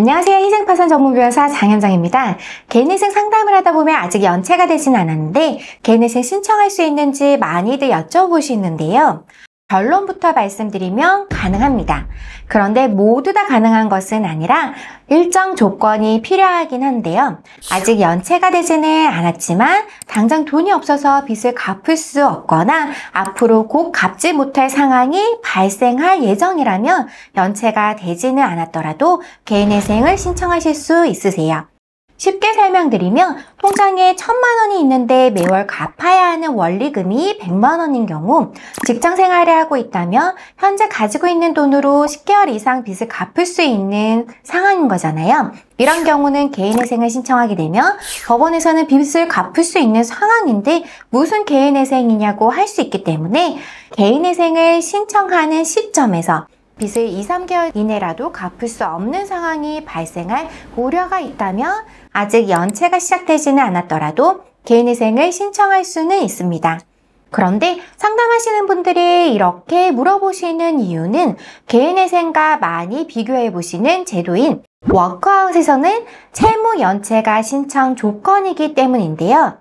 안녕하세요. 희생파산 전문변호사 장현정입니다. 개인회생 상담을 하다 보면 아직 연체가 되진 않았는데 개인회생 신청할 수 있는지 많이들 여쭤보시는데요. 결론부터 말씀드리면 가능합니다. 그런데 모두 다 가능한 것은 아니라 일정 조건이 필요하긴 한데요. 아직 연체가 되지는 않았지만 당장 돈이 없어서 빚을 갚을 수 없거나 앞으로 곧 갚지 못할 상황이 발생할 예정이라면 연체가 되지는 않았더라도 개인회생을 신청하실 수 있으세요. 쉽게 설명드리면 통장에 1,000만 원이 있는데 매월 갚아야 하는 원리금이 100만 원인 경우 직장 생활을 하고 있다면 현재 가지고 있는 돈으로 10개월 이상 빚을 갚을 수 있는 상황인 거잖아요. 이런 경우는 개인회생을 신청하게 되면 법원에서는 빚을 갚을 수 있는 상황인데 무슨 개인회생이냐고 할 수 있기 때문에 개인회생을 신청하는 시점에서 빚을 2, 3개월 이내라도 갚을 수 없는 상황이 발생할 우려가 있다면 아직 연체가 시작되지는 않았더라도 개인회생을 신청할 수는 있습니다. 그런데 상담하시는 분들이 이렇게 물어보시는 이유는 개인회생과 많이 비교해보시는 제도인 워크아웃에서는 채무 연체가 신청 조건이기 때문인데요.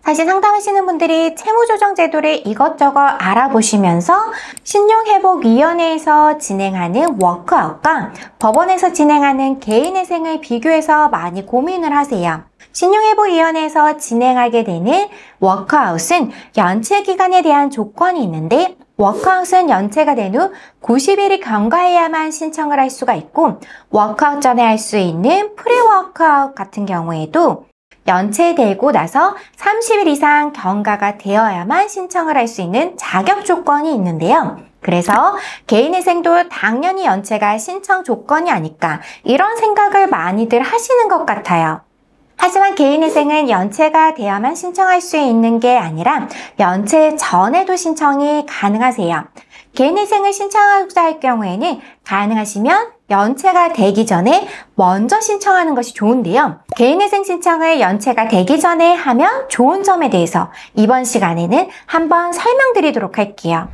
사실 상담하시는 분들이 채무조정 제도를 이것저것 알아보시면서 신용회복위원회에서 진행하는 워크아웃과 법원에서 진행하는 개인회생을 비교해서 많이 고민을 하세요. 신용회복위원회에서 진행하게 되는 워크아웃은 연체 기간에 대한 조건이 있는데 워크아웃은 연체가 된 후 90일이 경과해야만 신청을 할 수가 있고 워크아웃 전에 할 수 있는 프리워크아웃 같은 경우에도 연체되고 나서 30일 이상 경과가 되어야만 신청을 할 수 있는 자격 조건이 있는데요. 그래서 개인회생도 당연히 연체가 신청 조건이 아닐까 이런 생각을 많이들 하시는 것 같아요. 하지만 개인회생은 연체가 되어야만 신청할 수 있는 게 아니라 연체 전에도 신청이 가능하세요. 개인회생을 신청하고자 할 경우에는 가능하시면 연체가 되기 전에 먼저 신청하는 것이 좋은데요. 개인회생 신청을 연체가 되기 전에 하면 좋은 점에 대해서 이번 시간에는 한번 설명드리도록 할게요.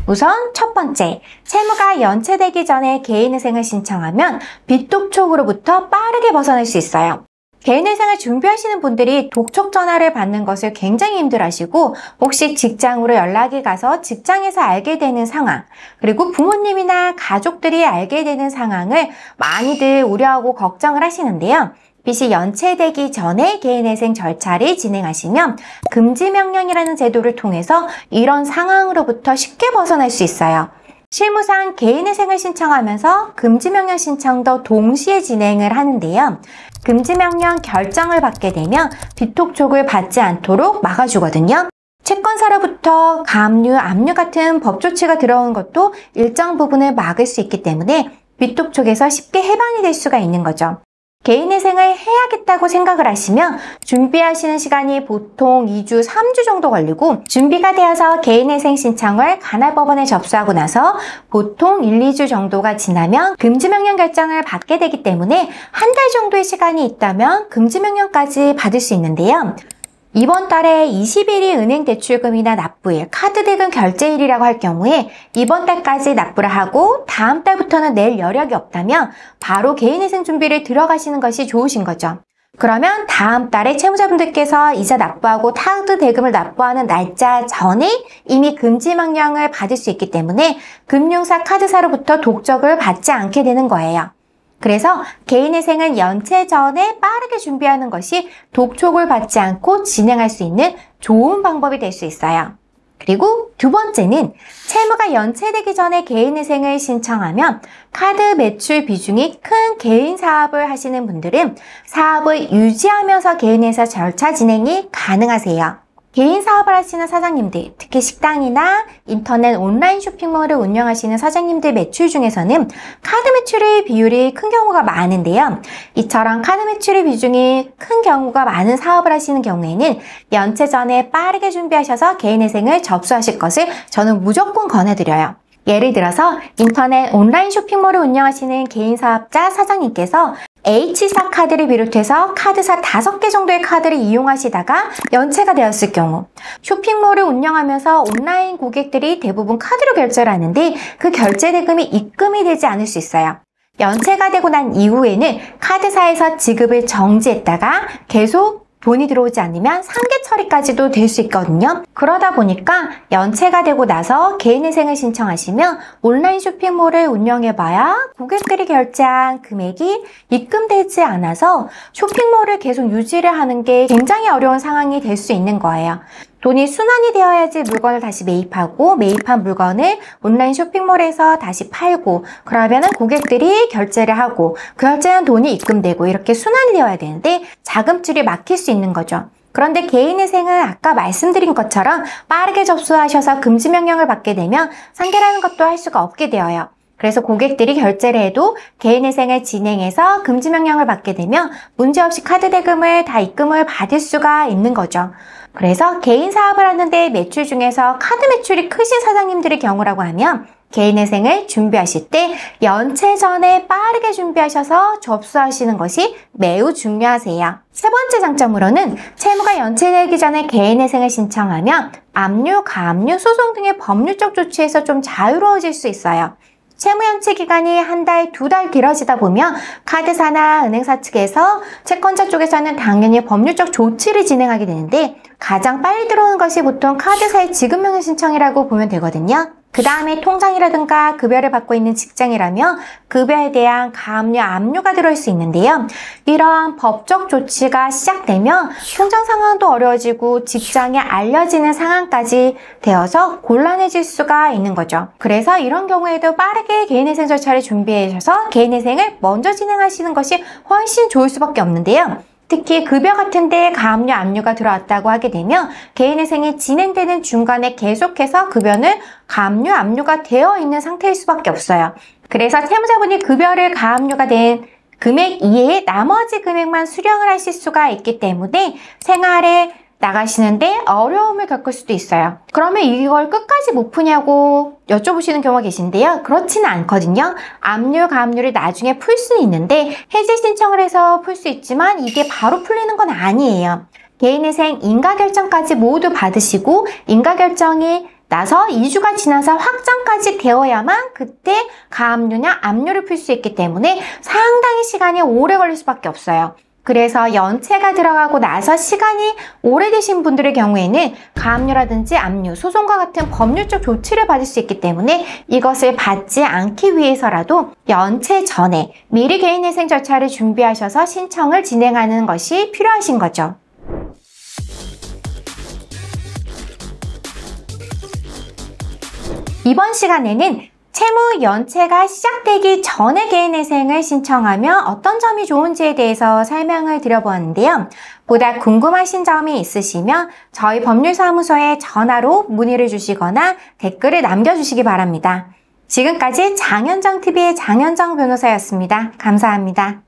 우선 첫 번째, 채무가 연체되기 전에 개인회생을 신청하면 빚독촉으로부터 빠르게 벗어날 수 있어요. 개인회생을 준비하시는 분들이 독촉 전화를 받는 것을 굉장히 힘들어하시고 혹시 직장으로 연락이 가서 직장에서 알게 되는 상황 그리고 부모님이나 가족들이 알게 되는 상황을 많이들 우려하고 걱정을 하시는데요. 빚이 연체되기 전에 개인회생 절차를 진행하시면 금지명령이라는 제도를 통해서 이런 상황으로부터 쉽게 벗어날 수 있어요. 실무상 개인회생을 신청하면서 금지명령 신청도 동시에 진행을 하는데요. 금지명령 결정을 받게 되면 빚독촉을 받지 않도록 막아주거든요. 채권사로부터 감류, 압류 같은 법 조치가 들어오는 것도 일정 부분을 막을 수 있기 때문에 빚독촉에서 쉽게 해방이 될 수가 있는 거죠. 개인회생을 해야겠다고 생각을 하시면 준비하시는 시간이 보통 2주, 3주 정도 걸리고 준비가 되어서 개인회생 신청을 관할법원에 접수하고 나서 보통 1, 2주 정도가 지나면 금지명령 결정을 받게 되기 때문에 한 달 정도의 시간이 있다면 금지명령까지 받을 수 있는데요. 이번 달에 20일이 은행 대출금이나 납부일, 카드 대금 결제일이라고 할 경우에 이번 달까지 납부를 하고 다음 달부터는 낼 여력이 없다면 바로 개인회생 준비를 들어가시는 것이 좋으신 거죠. 그러면 다음 달에 채무자분들께서 이자 납부하고 카드 대금을 납부하는 날짜 전에 이미 금지명령을 받을 수 있기 때문에 금융사, 카드사로부터 독촉을 받지 않게 되는 거예요. 그래서 개인회생은 연체 전에 빠르게 준비하는 것이 독촉을 받지 않고 진행할 수 있는 좋은 방법이 될 수 있어요. 그리고 두 번째는 채무가 연체되기 전에 개인회생을 신청하면 카드 매출 비중이 큰 개인 사업을 하시는 분들은 사업을 유지하면서 개인회사 절차 진행이 가능하세요. 개인 사업을 하시는 사장님들, 특히 식당이나 인터넷 온라인 쇼핑몰을 운영하시는 사장님들 매출 중에서는 카드 매출의 비율이 큰 경우가 많은데요. 이처럼 카드 매출의 비중이 큰 경우가 많은 사업을 하시는 경우에는 연체 전에 빠르게 준비하셔서 개인회생을 접수하실 것을 저는 무조건 권해드려요. 예를 들어서 인터넷 온라인 쇼핑몰을 운영하시는 개인 사업자 사장님께서 H사 카드를 비롯해서 카드사 5개 정도의 카드를 이용하시다가 연체가 되었을 경우 쇼핑몰을 운영하면서 온라인 고객들이 대부분 카드로 결제를 하는데 그 결제 대금이 입금이 되지 않을 수 있어요. 연체가 되고 난 이후에는 카드사에서 지급을 정지했다가 계속 돈이 들어오지 않으면 상계 처리까지도 될 수 있거든요. 그러다 보니까 연체가 되고 나서 개인회생을 신청하시면 온라인 쇼핑몰을 운영해봐야 고객들이 결제한 금액이 입금되지 않아서 쇼핑몰을 계속 유지를 하는 게 굉장히 어려운 상황이 될 수 있는 거예요. 돈이 순환이 되어야지 물건을 다시 매입하고 매입한 물건을 온라인 쇼핑몰에서 다시 팔고 그러면은 고객들이 결제를 하고 그 결제한 돈이 입금되고 이렇게 순환이 되어야 되는데 자금줄이 막힐 수 있는 거죠. 그런데 개인회생은 아까 말씀드린 것처럼 빠르게 접수하셔서 금지 명령을 받게 되면 상계라는 것도 할 수가 없게 되어요. 그래서 고객들이 결제를 해도 개인회생을 진행해서 금지 명령을 받게 되면 문제없이 카드 대금을 다 입금을 받을 수가 있는 거죠. 그래서 개인 사업을 하는데 매출 중에서 카드 매출이 크신 사장님들의 경우라고 하면 개인회생을 준비하실 때 연체 전에 빠르게 준비하셔서 접수하시는 것이 매우 중요하세요. 세 번째 장점으로는 채무가 연체되기 전에 개인회생을 신청하면 압류, 가압류, 소송 등의 법률적 조치에서 좀 자유로워질 수 있어요. 채무 연체 기간이 한 달, 2달 길어지다 보면 카드사나 은행사 측에서 채권자 쪽에서는 당연히 법률적 조치를 진행하게 되는데 가장 빨리 들어오는 것이 보통 카드사의 지급명령 신청이라고 보면 되거든요. 그 다음에 통장이라든가 급여를 받고 있는 직장이라면 급여에 대한 가압류, 압류가 들어올 수 있는데요. 이러한 법적 조치가 시작되면 통장 상황도 어려워지고 직장에 알려지는 상황까지 되어서 곤란해질 수가 있는 거죠. 그래서 이런 경우에도 빠르게 개인회생 절차를 준비하셔서 개인회생을 먼저 진행하시는 것이 훨씬 좋을 수밖에 없는데요. 특히 급여 같은 데 가압류, 압류가 들어왔다고 하게 되면 개인회생이 진행되는 중간에 계속해서 급여는 가압류, 압류가 되어 있는 상태일 수밖에 없어요. 그래서 채무자분이 급여를 가압류가 된 금액 이외에 나머지 금액만 수령을 하실 수가 있기 때문에 생활에 나가시는데 어려움을 겪을 수도 있어요. 그러면 이걸 끝까지 못 푸냐고 여쭤보시는 경우가 계신데요. 그렇지는 않거든요. 압류, 가압류를 나중에 풀 수는 있는데 해지 신청을 해서 풀 수 있지만 이게 바로 풀리는 건 아니에요. 개인회생 인가결정까지 모두 받으시고 인가결정이 나서 2주가 지나서 확정까지 되어야만 그때 가압류냐 압류를 풀 수 있기 때문에 상당히 시간이 오래 걸릴 수밖에 없어요. 그래서 연체가 들어가고 나서 시간이 오래되신 분들의 경우에는 가압류라든지 압류, 소송과 같은 법률적 조치를 받을 수 있기 때문에 이것을 받지 않기 위해서라도 연체 전에 미리 개인회생 절차를 준비하셔서 신청을 진행하는 것이 필요하신 거죠. 이번 시간에는 채무 연체가 시작되기 전에 개인회생을 신청하면 어떤 점이 좋은지에 대해서 설명을 드려보았는데요. 보다 궁금하신 점이 있으시면 저희 법률사무소에 전화로 문의를 주시거나 댓글을 남겨주시기 바랍니다. 지금까지 장현정TV의 장현정 변호사였습니다. 감사합니다.